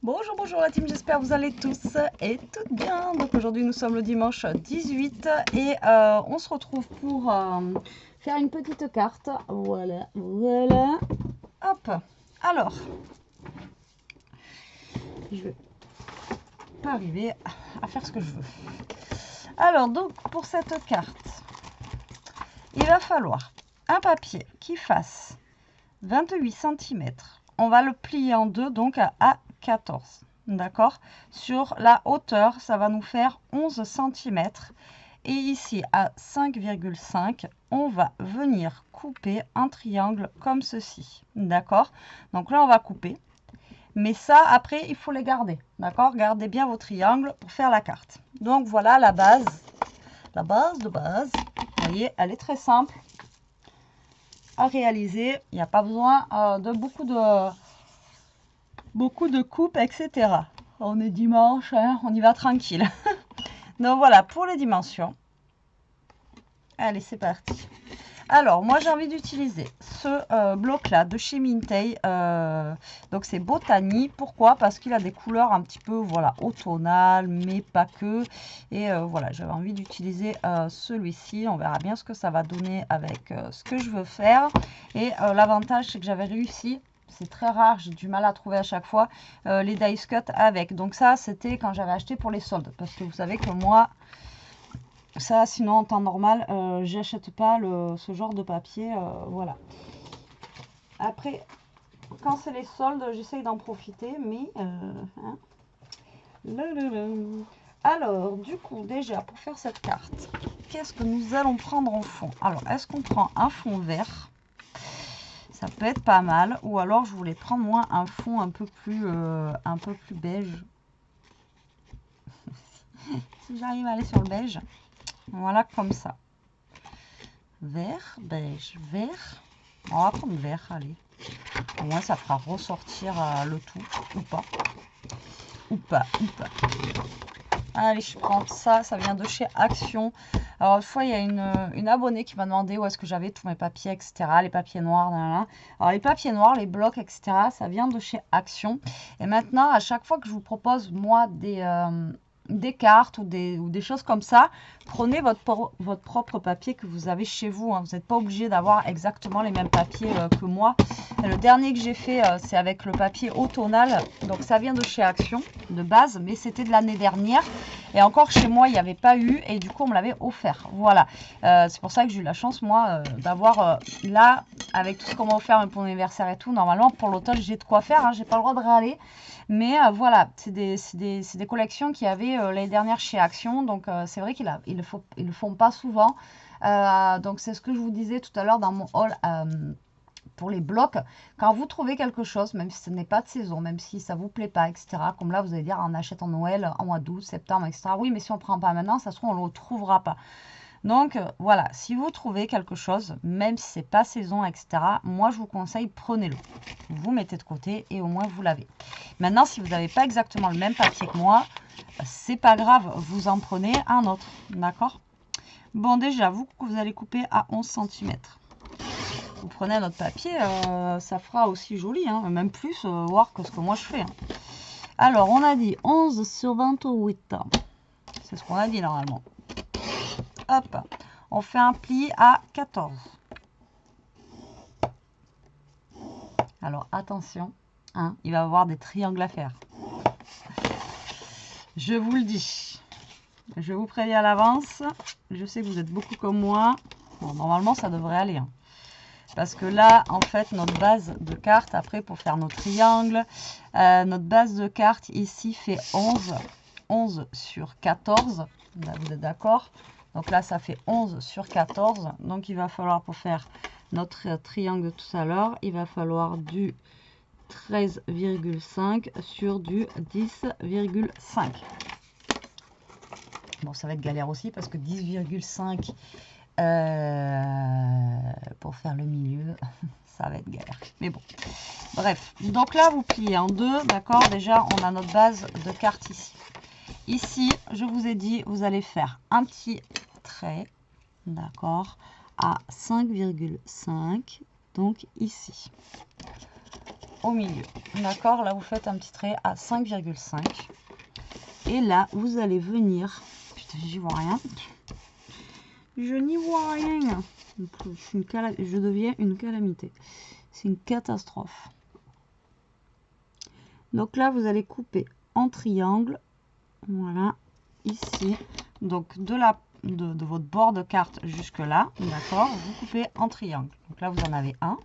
Bonjour, bonjour la team, j'espère que vous allez tous et toutes bien. Donc aujourd'hui nous sommes le dimanche 18 et on se retrouve pour faire une petite carte. Voilà, voilà. Hop, alors, je vais pas arriver à faire ce que je veux. Alors donc pour cette carte, il va falloir un papier qui fasse 28 cm. On va le plier en deux, donc à 14. D'accord? Sur la hauteur, ça va nous faire 11 cm. Et ici, à 5,5, on va venir couper un triangle comme ceci. D'accord? Donc là, on va couper. Mais ça, après, il faut les garder. D'accord? Gardez bien vos triangles pour faire la carte. Donc voilà la base. La base de base. Vous voyez, elle est très simple à réaliser. Il n'y a pas besoin de beaucoup de coupes, etc. On est dimanche, hein, on y va tranquille. Donc voilà pour les dimensions. Allez, c'est parti. Alors, moi j'ai envie d'utiliser ce bloc-là de chez Mintei. Donc c'est Botany. Pourquoi? Parce qu'il a des couleurs un petit peu, voilà, automnales, mais pas que. Et voilà, j'avais envie d'utiliser celui-ci. On verra bien ce que ça va donner avec ce que je veux faire. Et l'avantage, c'est que j'avais réussi. C'est très rare, j'ai du mal à trouver à chaque fois les dice cut avec. Donc ça, c'était quand j'avais acheté pour les soldes. Parce que vous savez que moi, ça, sinon, en temps normal, j'achète pas ce genre de papier. Voilà. Après, quand c'est les soldes, j'essaye d'en profiter, mais... hein. Alors, du coup, déjà, pour faire cette carte, qu'est-ce que nous allons prendre en fond? Alors, est-ce qu'on prend un fond vert? Ça peut être pas mal. Ou alors, je voulais prendre, moi, un fond un peu plus beige. Si j'arrive à aller sur le beige. Voilà, comme ça. Vert, beige, vert. On va prendre vert, allez. Au moins, ça fera ressortir le tout. Ou pas. Ou pas, ou pas. Allez, je prends ça. Ça vient de chez Action. Alors, une fois, il y a une abonnée qui m'a demandé où est-ce que j'avais tous mes papiers, etc. Les papiers noirs, nan. Alors, les papiers noirs, les blocs, etc. Ça vient de chez Action. Et maintenant, à chaque fois que je vous propose, moi, des cartes ou des choses comme ça, prenez votre propre papier que vous avez chez vous. Hein. Vous n'êtes pas obligé d'avoir exactement les mêmes papiers que moi. Et le dernier que j'ai fait, c'est avec le papier automnal. Donc ça vient de chez Action de base, mais c'était de l'année dernière. Et encore chez moi, il n'y avait pas eu. Et du coup, on me l'avait offert. Voilà. C'est pour ça que j'ai eu la chance, moi, d'avoir là, avec tout ce qu'on m'a offert même pour mon anniversaire et tout. Normalement, pour l'automne, j'ai de quoi faire. Hein. J'ai pas le droit de râler. Mais voilà, c'est des collections qu'il y avait l'année dernière chez Action. Donc, c'est vrai qu'ils le font pas souvent. Donc, c'est ce que je vous disais tout à l'heure dans mon haul pour les blocs. Quand vous trouvez quelque chose, même si ce n'est pas de saison, même si ça vous plaît pas, etc. Comme là, vous allez dire, on achète en Noël, en mois d'août, septembre, etc. Oui, mais si on prend pas maintenant, ça se trouve, on ne le trouvera pas. Donc voilà, si vous trouvez quelque chose, même si c'est pas saison, etc., moi je vous conseille, prenez-le. Vous mettez de côté et au moins vous l'avez. Maintenant, si vous n'avez pas exactement le même papier que moi, c'est pas grave, vous en prenez un autre, d'accord? Bon, déjà, vous allez couper à 11 cm. Vous prenez un autre papier, ça fera aussi joli, hein, même plus, voir que ce que moi je fais. Hein. Alors, on a dit 11 sur 28. C'est ce qu'on a dit normalement. Hop, on fait un pli à 14. Alors attention, hein, il va y avoir des triangles à faire. Je vous le dis. Je vous préviens à l'avance. Je sais que vous êtes beaucoup comme moi. Bon, normalement, ça devrait aller. Hein. Parce que là, en fait, notre base de carte, après, pour faire nos triangles, notre base de carte ici fait 11. 11 sur 14. Là, vous êtes d'accord? Donc là, ça fait 11 sur 14. Donc, il va falloir, pour faire notre triangle de tout à l'heure, il va falloir du 13,5 sur du 10,5. Bon, ça va être galère aussi parce que 10,5 pour faire le milieu, ça va être galère. Mais bon, bref. Donc là, vous pliez en deux, d'accord? Déjà, on a notre base de carte ici. Ici, je vous ai dit, vous allez faire un petit trait, d'accord, à 5,5, donc ici. au milieu. D'accord, là vous faites un petit trait à 5,5. Et là, vous allez venir... Putain, j'y vois rien. Je n'y vois rien. Je deviens une calamité. C'est une catastrophe. Donc là, vous allez couper en triangle. Voilà, ici. Donc de votre bord de carte jusque là, d'accord, vous coupez en triangle. Donc là, vous en avez un.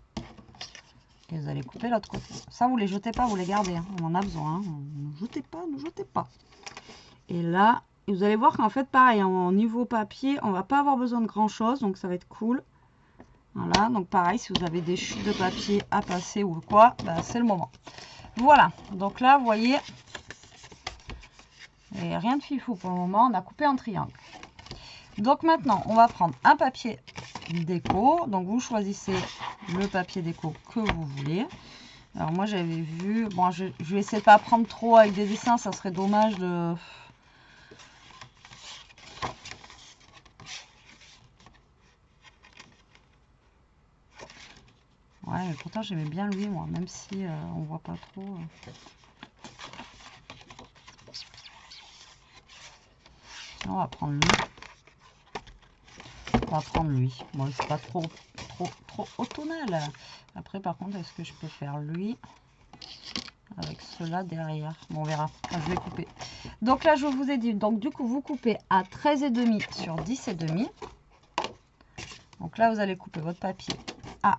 Et vous allez couper l'autre côté. Ça, vous les jetez pas, vous les gardez. Hein. On en a besoin. Hein. Ne jetez pas, ne jetez pas. Et là, vous allez voir qu'en fait, pareil, en niveau papier, on va pas avoir besoin de grand chose. Donc ça va être cool. Voilà, donc pareil, si vous avez des chutes de papier à passer ou quoi, ben, c'est le moment. Voilà, donc là, vous voyez, et rien de fifou pour le moment, on a coupé en triangle. Donc maintenant, on va prendre un papier déco. Donc vous choisissez le papier déco que vous voulez. Alors moi, j'avais vu, bon, je vais essayer de pas prendre trop avec des dessins, ça serait dommage de... Ouais, mais pourtant j'aimais bien lui, moi, même si on voit pas trop. On va prendre lui. On va prendre lui. Bon, c'est pas trop automnal. Après, par contre, est-ce que je peux faire lui avec cela derrière? Bon, on verra. Enfin, je vais couper. Donc là, je vous ai dit, donc du coup, vous coupez à 13,5 sur 10,5. Donc là, vous allez couper votre papier à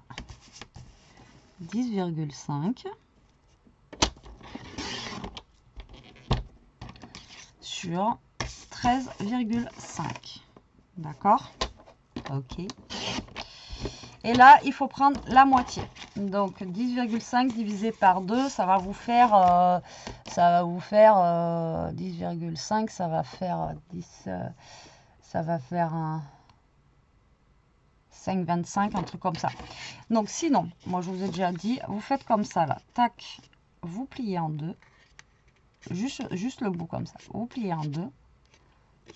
10,5 sur 13,5. D'accord? Ok. Et là, il faut prendre la moitié. Donc 10,5 divisé par 2, ça va vous faire 10,5, ça va faire 10, ça va faire un 5,25, un truc comme ça. Donc sinon, moi je vous ai déjà dit, vous faites comme ça là, tac, vous pliez en deux, juste le bout comme ça, vous pliez en deux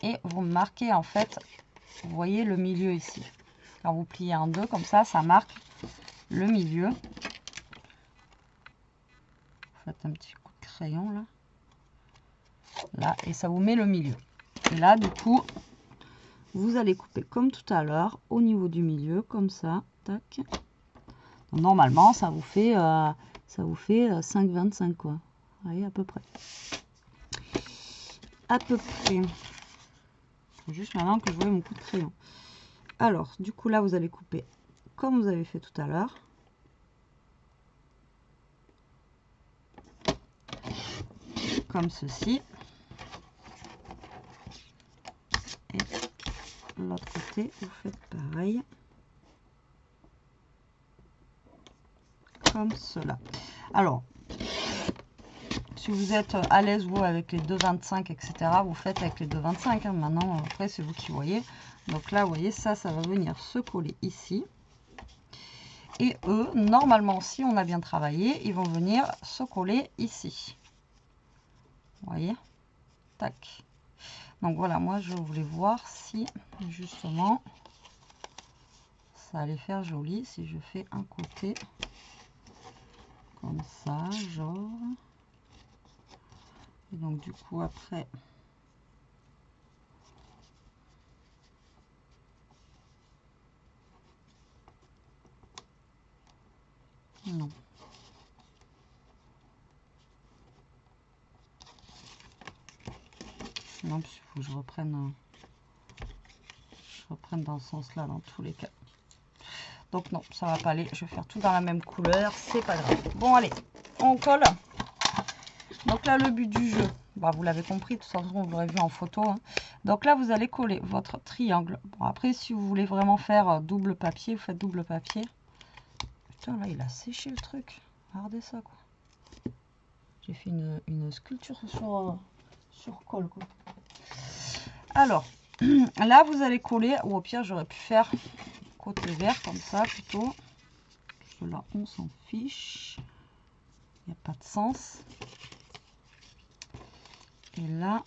et vous marquez en fait, vous voyez le milieu ici. Quand vous pliez en deux comme ça, ça marque le milieu. Vous faites un petit coup de crayon là. Là, et ça vous met le milieu. Et là, du coup, vous allez couper comme tout à l'heure, au niveau du milieu, comme ça. Tac. Donc, normalement, ça vous fait 5,25 quoi. Vous voyez, à peu près. À peu près. Faut juste maintenant que je vois mon coup de crayon. Alors, du coup, là, vous allez couper comme vous avez fait tout à l'heure. Comme ceci. Et l'autre côté, vous faites pareil. Comme cela. Alors, si vous êtes à l'aise, vous, avec les 2,25, etc., vous faites avec les 2,25. Hein. Maintenant, après, c'est vous qui voyez. Donc là, vous voyez, ça va venir se coller ici. Et eux, normalement, si on a bien travaillé, ils vont venir se coller ici. Vous voyez? Tac. Donc voilà, moi, je voulais voir si, justement, ça allait faire joli si je fais un côté comme ça, genre... Et donc du coup après, non. Non, il faut que je reprenne dans ce sens-là dans tous les cas. Donc non, ça va pas aller. Je vais faire tout dans la même couleur, c'est pas grave. Bon allez, on colle. Donc là, le but du jeu, bah, vous l'avez compris, de toute façon, vous l'aurez vu en photo. Hein. Donc là, vous allez coller votre triangle. Bon, après, si vous voulez vraiment faire double papier, vous faites double papier. Putain, là, il a séché le truc. Regardez ça, quoi. J'ai fait une sculpture sur colle, quoi. Alors, là, vous allez coller, ou au pire, j'aurais pu faire côté vert, comme ça, plutôt. Là, on s'en fiche. Il n'y a pas de sens. Et là,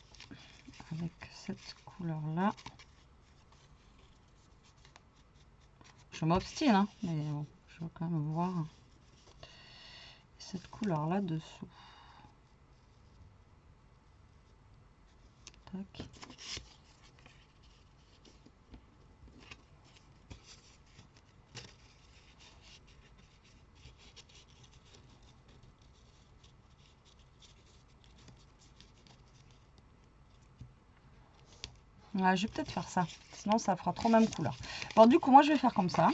avec cette couleur-là, je m'obstine, hein, mais bon, je vais quand même voir. cette couleur là dessous. Tac. Ouais, je vais peut-être faire ça, sinon ça fera trop même couleur. Bon, du coup, moi je vais faire comme ça.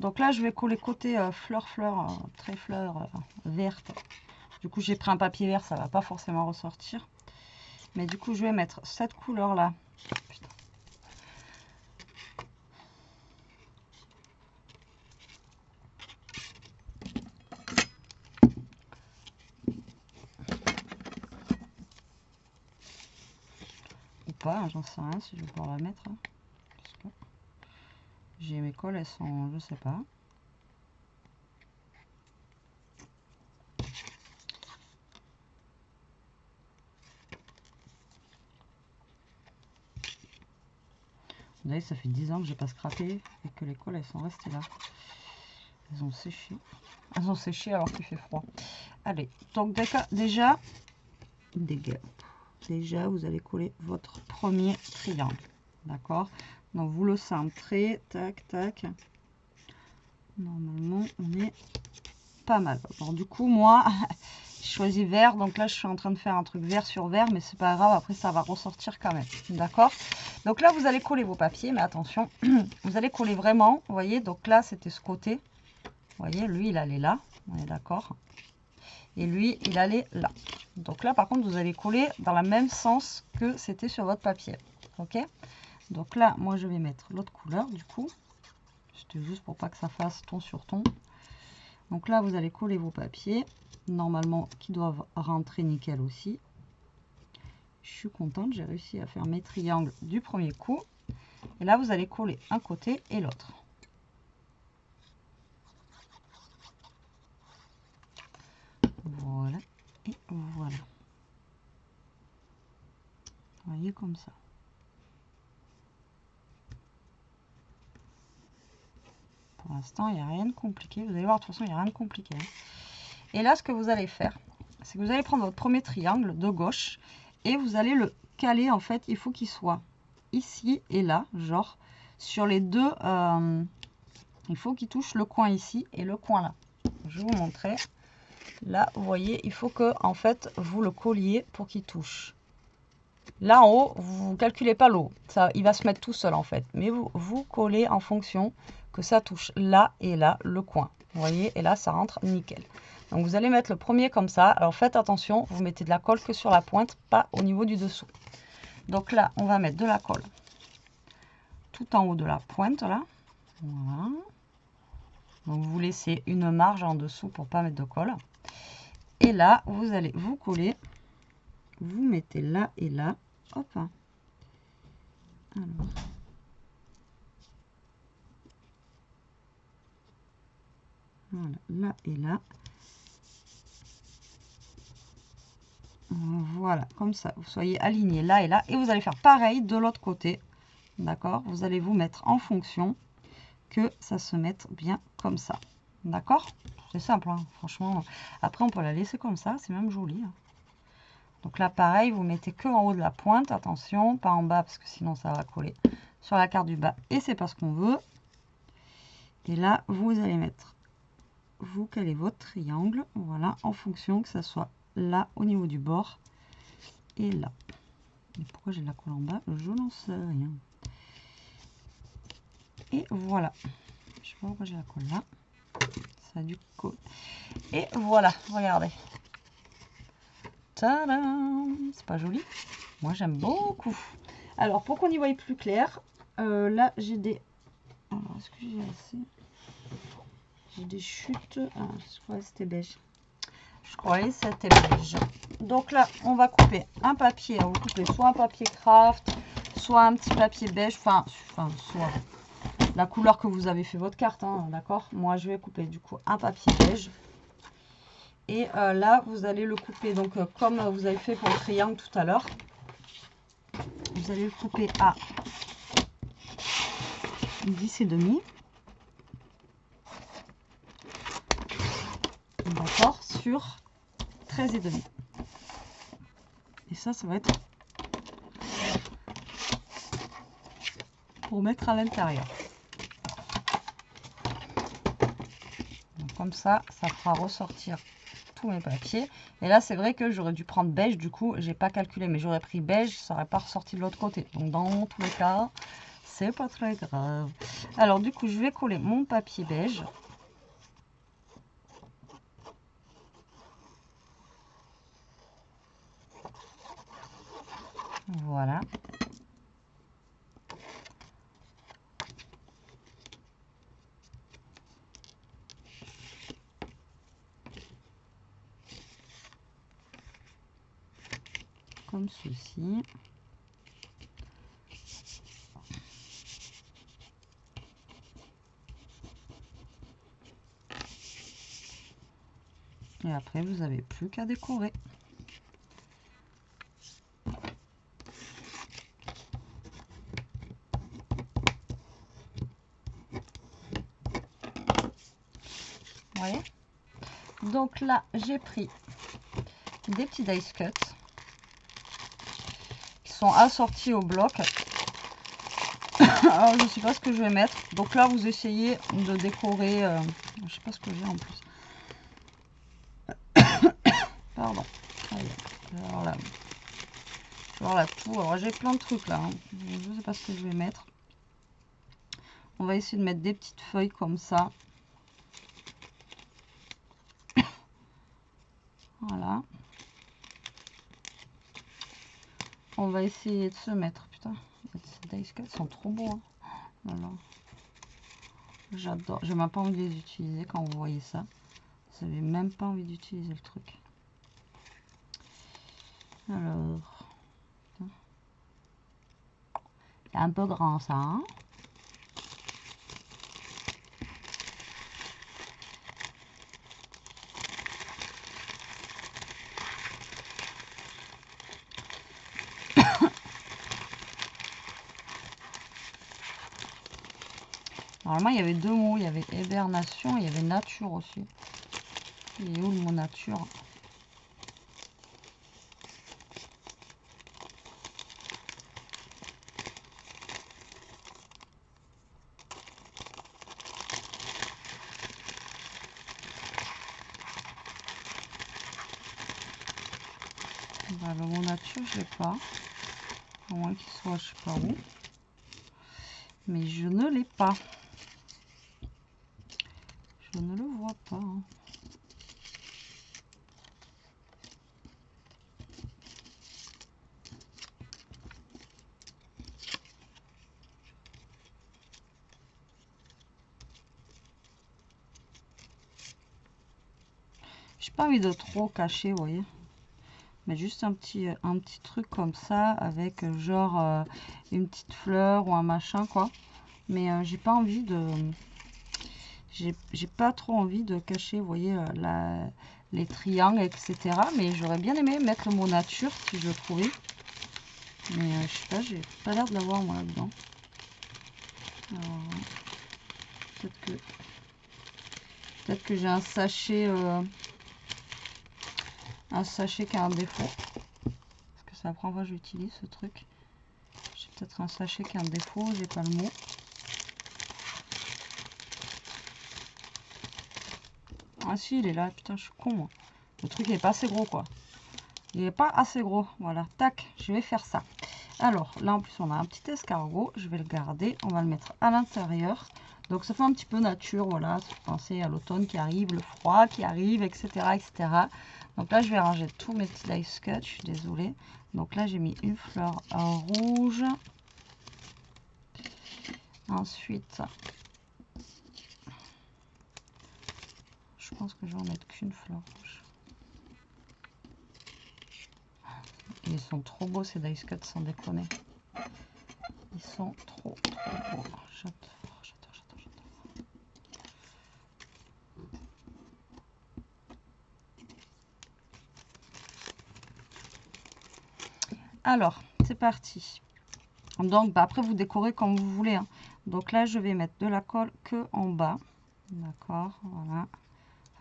Donc là, je vais coller côté fleur, très fleur verte. Du coup, j'ai pris un papier vert, ça va pas forcément ressortir. Mais du coup, je vais mettre cette couleur là. Putain. Ou pas, hein, j'en sais rien si je vais pouvoir la mettre. Hein. Parce que j'ai mes colles, elles sont, je sais pas. Vous voyez, ça fait 10 ans que j'ai pas scrappé et que les colles elles sont restées là. Elles ont séché. Elles ont séché alors qu'il fait froid. Allez, donc déjà, vous allez coller votre premier triangle. D'accord? Donc vous le centrez, tac, tac. Normalement, on est pas mal. Alors du coup, moi, j'ai choisi vert. Donc là, je suis en train de faire un truc vert sur vert, mais c'est pas grave. Après, ça va ressortir quand même. D'accord? Donc là, vous allez coller vos papiers, mais attention, vous allez coller vraiment. Vous voyez, donc là, c'était ce côté. Vous voyez, lui, il allait là. On est d'accord? Et lui, il allait là. Donc là, par contre, vous allez coller dans le même sens que c'était sur votre papier. Ok? Donc là, moi, je vais mettre l'autre couleur, du coup. C'était juste pour pas que ça fasse ton sur ton. Donc là, vous allez coller vos papiers. Normalement, qui doivent rentrer nickel aussi. Je suis contente, j'ai réussi à faire mes triangles du premier coup. Et là, vous allez coller un côté et l'autre. Voilà. Et voilà. Vous voyez comme ça. Pour l'instant, il n'y a rien de compliqué. Vous allez voir, de toute façon, il n'y a rien de compliqué. Hein. Et là, ce que vous allez faire, c'est que vous allez prendre votre premier triangle de gauche et vous allez le caler. En fait, il faut qu'il soit ici et là, genre sur les deux. Il faut qu'il touche le coin ici et le coin là. Je vais vous montrer. Là, vous voyez, il faut que en fait vous le colliez pour qu'il touche. Là en haut, vous ne calculez pas l'eau, ça, il va se mettre tout seul en fait. Mais vous collez en fonction que ça touche là et là le coin. Vous voyez, et là ça rentre nickel. Donc vous allez mettre le premier comme ça. Alors faites attention, vous mettez de la colle que sur la pointe, pas au niveau du dessous. Donc là, on va mettre de la colle tout en haut de la pointe là. Voilà. Donc vous laissez une marge en dessous pour pas mettre de colle. Et là, vous allez vous coller. Vous mettez là et là. Hop. Alors. Voilà, là et là. Voilà, comme ça. Vous soyez alignés là et là. Et vous allez faire pareil de l'autre côté. D'accord? Vous allez vous mettre en fonction que ça se mette bien comme ça. D'accord? C'est simple, hein, franchement. Après, on peut la laisser comme ça. C'est même joli. Hein. Donc là, pareil, vous mettez que en haut de la pointe. Attention, pas en bas parce que sinon ça va coller sur la carte du bas. Et c'est pas ce qu'on veut. Et là, vous allez mettre, vous calez votre triangle. Voilà, en fonction que ça soit là au niveau du bord et là. Et pourquoi j'ai de la colle en bas? Je n'en sais rien. Et voilà. Je sais pas pourquoi j'ai la colle là. Ça a dû coller. Et voilà, regardez. Tadam! C'est pas joli? Moi j'aime beaucoup. Alors pour qu'on y voie plus clair, là j'ai des... Alors est-ce que j'ai assez? J'ai des chutes. Ah, je croyais que c'était beige. Je croyais que c'était beige. Donc là on va couper un papier. Vous coupez soit un papier craft, soit un petit papier beige. Enfin soit la couleur que vous avez fait votre carte. Hein, d'accord? Moi je vais couper du coup un papier beige. Et là, vous allez le couper, donc comme vous avez fait pour le triangle tout à l'heure. Vous allez le couper à 10,5. D'accord. encore sur 13,5. Et ça va être pour mettre à l'intérieur. Comme ça fera ressortir tous mes papiers. Et là, c'est vrai que j'aurais dû prendre beige. Du coup, j'ai pas calculé, mais j'aurais pris beige, ça n'aurait pas ressorti de l'autre côté. Donc, dans tous les cas, c'est pas très grave. Alors, du coup, je vais coller mon papier beige. Voilà. Comme ceci. Et après, vous n'avez plus qu'à décorer. Vous voyez? Donc là, j'ai pris des petits dice cuts qui sont assortis au bloc. Alors, je ne sais pas ce que je vais mettre. Donc là, vous essayez de décorer. Je ne sais pas ce que j'ai en plus. Pardon. Allez. Alors là, tout. Alors j'ai plein de trucs là. Hein. Je ne sais pas ce que je vais mettre. On va essayer de mettre des petites feuilles comme ça. Voilà. On va essayer de se mettre. Putain, ces dice cuts sont trop beaux. Hein. Voilà. J'adore. J'ai même pas envie de les utiliser quand vous voyez ça. Vous n'avez même pas envie d'utiliser le truc. Alors. C'est un peu grand ça. Hein. Normalement, il y avait deux mots. Il y avait hibernation et il y avait nature aussi. Il est où le mot nature? Bah, le mot nature, je l'ai pas. À moins qu'il soit, je sais pas où. Mais je ne l'ai pas. Je ne le vois pas. Hein. J'ai pas envie de trop cacher, vous voyez. Mais juste un petit truc comme ça avec genre une petite fleur ou un machin quoi. Mais j'ai pas envie de... J'ai pas trop envie de cacher, vous voyez, les triangles, etc. Mais j'aurais bien aimé mettre le mot nature si je le trouvais. Mais je sais pas, j'ai pas l'air de l'avoir moi là-dedans. Peut-être que j'ai un sachet qui a un défaut. Parce que c'est la première fois que j'utilise ce truc. J'ai peut-être un sachet qui a un défaut, j'ai pas le mot. Ah si, il est là, putain, je suis con moi. Le truc il est pas assez gros quoi. Il est pas assez gros, voilà, tac, je vais faire ça. Alors, là en plus on a un petit escargot, je vais le garder, on va le mettre à l'intérieur. Donc ça fait un petit peu nature, voilà, si vous pensez à l'automne qui arrive, le froid qui arrive, etc., etc. Donc là je vais ranger tous mes petits dice cuts, je suis désolée. Donc là j'ai mis une fleur rouge. Ensuite, je pense que je vais en mettre qu'une fleur rouge. Ils sont trop beaux ces dice cuts, sans déconner. Ils sont trop beaux. J'adore, j'adore, j'adore, j'adore. Alors, c'est parti. Donc, bah, après, vous décorez comme vous voulez. Hein. Donc là, je vais mettre de la colle que en bas. D'accord, voilà.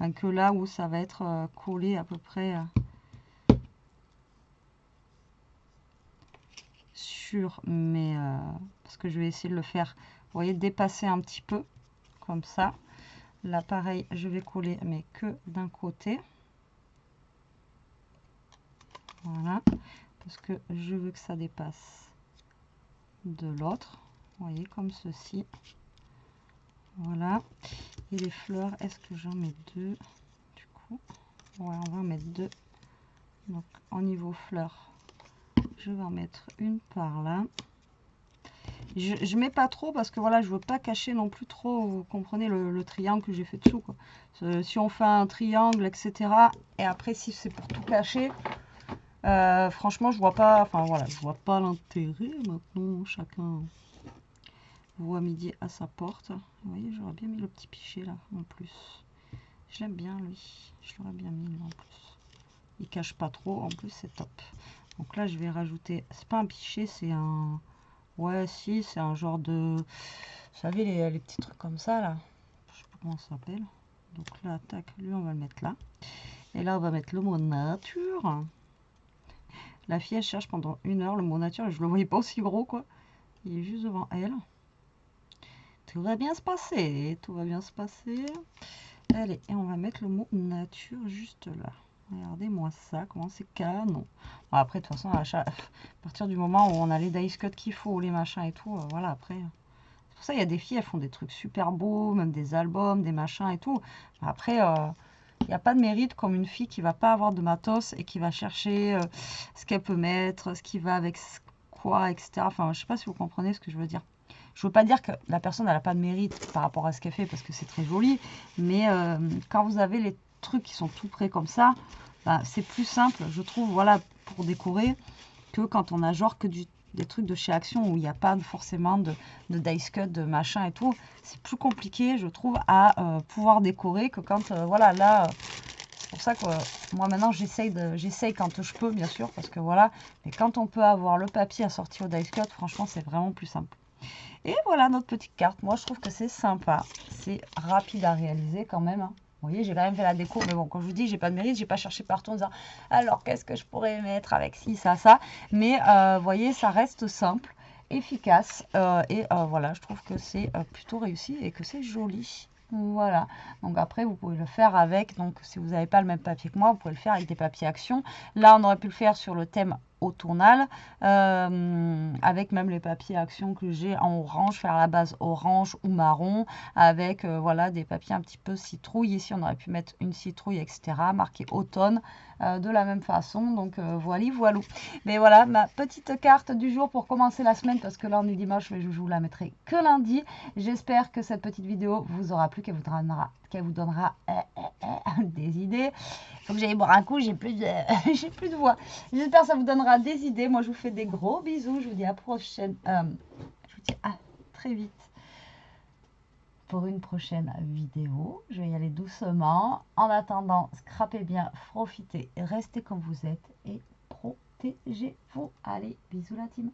Enfin, que là où ça va être collé à peu près sur mes... parce que je vais essayer de le faire, vous voyez, dépasser un petit peu, comme ça. Là, pareil, je vais coller, mais que d'un côté. Voilà, parce que je veux que ça dépasse de l'autre. Vous voyez, comme ceci. Voilà. Et les fleurs, est-ce que j'en mets deux? Du coup, ouais, on va en mettre deux. Donc, au niveau fleurs, je vais en mettre une par là. Je mets pas trop parce que voilà, je veux pas cacher non plus trop, vous comprenez, le triangle que j'ai fait dessous, quoi. Si on fait un triangle, etc. Et après, si c'est pour tout cacher, franchement, je vois pas, enfin voilà, je vois pas l'intérêt. Maintenant, chacun voit midi à sa porte. Vous voyez, j'aurais bien mis le petit pichet là, en plus. Je l'aime bien, lui. Je l'aurais bien mis, lui, en plus. Il cache pas trop, en plus, c'est top. Donc là, je vais rajouter, c'est pas un pichet, c'est un... Ouais, si, c'est un genre de... Vous savez, les petits trucs comme ça, là. Je sais pas comment ça s'appelle. Donc là, tac, lui, on va le mettre là. Et là, on va mettre le mot nature. La fille, elle cherche pendant 1 heure le mot nature. Et je le voyais pas aussi gros, quoi. Il est juste devant elle. Tout va bien se passer. Tout va bien se passer. Allez, et on va mettre le mot nature juste là. Regardez-moi ça, comment c'est canon. Bon, après, de toute façon, à partir du moment où on a les dice cut qu'il faut, les machins et tout, voilà, après... C'est pour ça qu'il y a des filles, elles font des trucs super beaux, même des albums, des machins et tout. Après, il n'y a pas de mérite comme une fille qui va pas avoir de matos et qui va chercher ce qu'elle peut mettre, ce qui va avec quoi, etc. Enfin, je sais pas si vous comprenez ce que je veux dire. Je veux pas dire que la personne n'a pas de mérite par rapport à ce qu'elle fait parce que c'est très joli, mais quand vous avez les trucs qui sont tout prêts comme ça, bah, c'est plus simple, je trouve, voilà, pour décorer, que quand on a genre que des trucs de chez Action où il n'y a pas forcément de dice cut, de machin et tout. C'est plus compliqué, je trouve, à pouvoir décorer que quand, voilà, là... C'est pour ça que moi maintenant j'essaye quand je peux, bien sûr, parce que voilà, mais quand on peut avoir le papier assorti au dice cut, franchement c'est vraiment plus simple. Et voilà notre petite carte. Moi je trouve que c'est sympa, c'est rapide à réaliser quand même, hein. Vous voyez, j'ai quand même fait la déco, mais bon, quand je vous dis, j'ai pas de mérite, j'ai pas cherché partout en disant alors qu'est-ce que je pourrais mettre avec ci, ça, ça. Mais vous voyez, ça reste simple, efficace, et voilà, je trouve que c'est plutôt réussi et que c'est joli. Voilà, donc après vous pouvez le faire avec, donc si vous n'avez pas le même papier que moi, vous pouvez le faire avec des papiers Action. Là on aurait pu le faire sur le thème automnal, avec même les papiers Action que j'ai en orange, faire la base orange ou marron, avec voilà des papiers un petit peu citrouille. Ici on aurait pu mettre une citrouille, etc., marqué automne, de la même façon. Donc voilà, voilà. Mais voilà ma petite carte du jour pour commencer la semaine, parce que là on est dimanche, mais je vous la mettrai que lundi. J'espère que cette petite vidéo vous aura plu, qu'elle vous donnera des idées. Faut que j'aille boire un coup, j'ai plus de voix. J'espère que ça vous donnera des idées. Moi je vous fais des gros bisous, je vous dis à prochaine, je vous dis à très vite pour une prochaine vidéo. Je vais y aller doucement. En attendant, scrapez bien, profitez, restez comme vous êtes et protégez-vous. Allez, bisous la team.